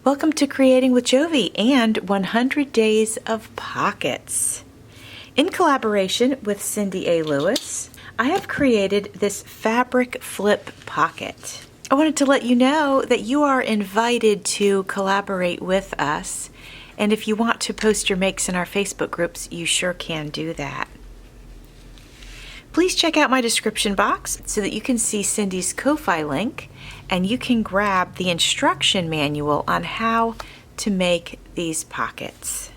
Welcome to Creating with Jovi and 100 Days of Pockets. In collaboration with Cindy A. Lewis, I have created this fabric flip pocket. I wanted to let you know that you are invited to collaborate with us, and if you want to post your makes in our Facebook groups, you sure can do that. Please check out my description box so that you can see Cindy's Ko-Fi link and you can grab the instruction manual on how to make these pockets.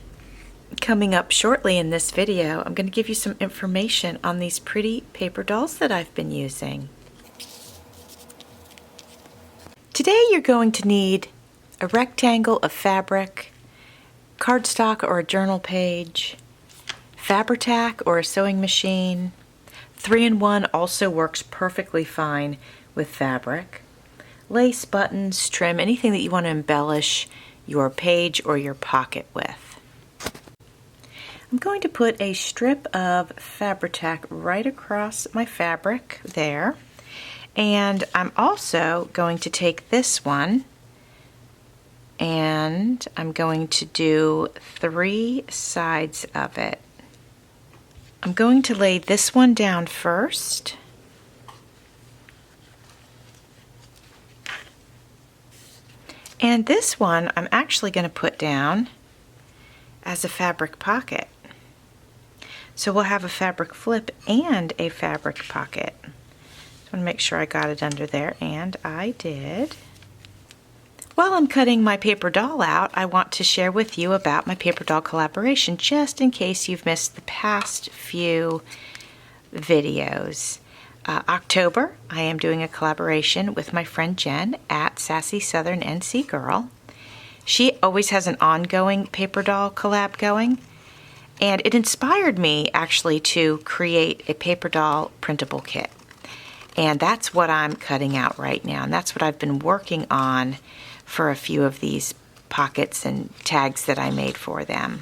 Coming up shortly in this video, I'm going to give you some information on these pretty paper dolls that I've been using. Today you're going to need a rectangle of fabric, cardstock or a journal page, Fabri-Tac or a sewing machine. 3-in-1 also works perfectly fine with fabric. Lace, buttons, trim, anything that you want to embellish your page or your pocket with. I'm going to put a strip of Fabri-Tac right across my fabric there. And I'm also going to take this one and I'm going to do 3 sides of it. I'm going to lay this one down first. And this one I'm actually going to put down as a fabric pocket. So we'll have a fabric flip and a fabric pocket. Just want to make sure I got it under there, and I did. While I'm cutting my paper doll out, I want to share with you about my paper doll collaboration, just in case you've missed the past few videos. October, I am doing a collaboration with my friend Jen at Sassy Southern NC Girl. She always has an ongoing paper doll collab going, and it inspired me actually to create a paper doll printable kit. And that's what I'm cutting out right now, and that's what I've been working on for a few of these pockets and tags that I made for them.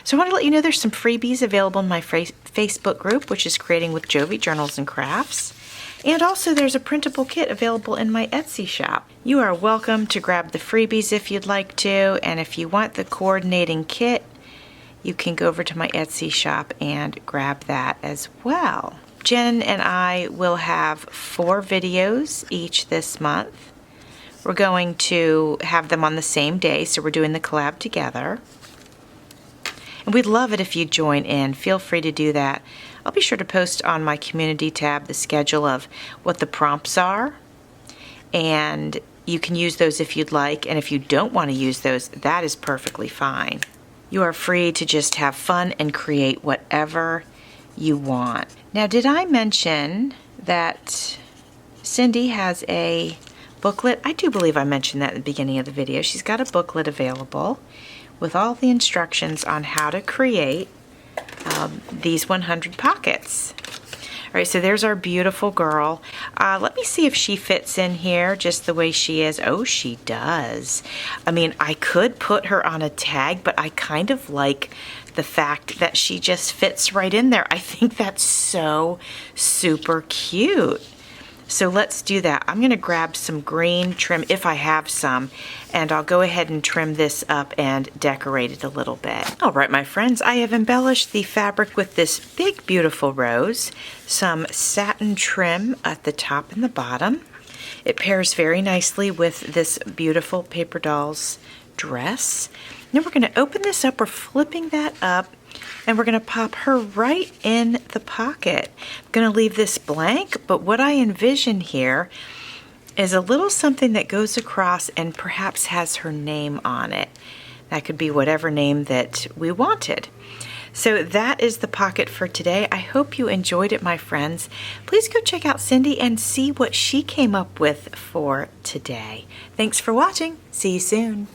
So I want to let you know there's some freebies available in my Facebook group, which is Creating with Jovi Journals and Crafts. And also there's a printable kit available in my Etsy shop. You are welcome to grab the freebies if you'd like to, and if you want the coordinating kit, you can go over to my Etsy shop and grab that as well. Jen and I will have 4 videos each this month. We're going to have them on the same day, so we're doing the collab together. And we'd love it if you join in. Feel free to do that. I'll be sure to post on my community tab the schedule of what the prompts are, and you can use those if you'd like, and if you don't want to use those, that is perfectly fine. You are free to just have fun and create whatever you want. Now, did I mention that Cindy has a booklet? I do believe I mentioned that at the beginning of the video. She's got a booklet available with all the instructions on how to create these 100 pockets. All right, so there's our beautiful girl. Let me see if she fits in here just the way she is. Oh, she does. I mean, I could put her on a tag, but I kind of like the fact that she just fits right in there. I think that's so super cute. So let's do that. I'm going to grab some green trim, if I have some, and I'll go ahead and trim this up and decorate it a little bit. All right, my friends, I have embellished the fabric with this big, beautiful rose, some satin trim at the top and the bottom. It pairs very nicely with this beautiful paper doll's dress. Now we're going to open this up. We're flipping that up, and we're going to pop her right in the pocket. I'm going to leave this blank, but what I envision here is a little something that goes across and perhaps has her name on it. That could be whatever name that we wanted. So that is the pocket for today. I hope you enjoyed it, my friends. Please go check out Cindy and see what she came up with for today. Thanks for watching. See you soon.